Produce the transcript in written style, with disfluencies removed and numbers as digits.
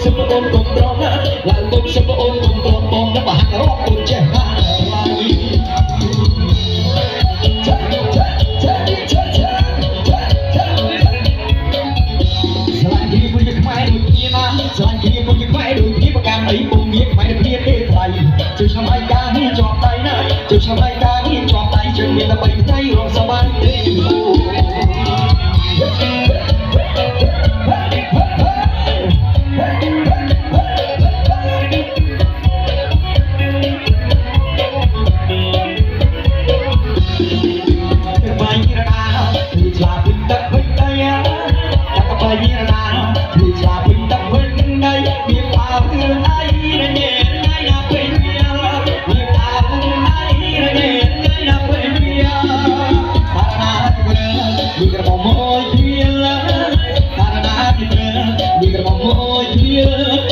สิบโอนกลมตรงนะหลังบุกสิบโอนกลมตรงตรงนะปากรอบตุนเจ้าสลายที่บุญยังไม่ดูพี่มาสลายที่บุญยังไม่ดูพี่ประกันไอ้บุญยังไม่ได้พี่เทพไทยจะทำไมการที่จอบใจนะจะทำไมการที่จอบใจจะมีแต่ไปใจรอสบายได้อยู่Di gerbang mobil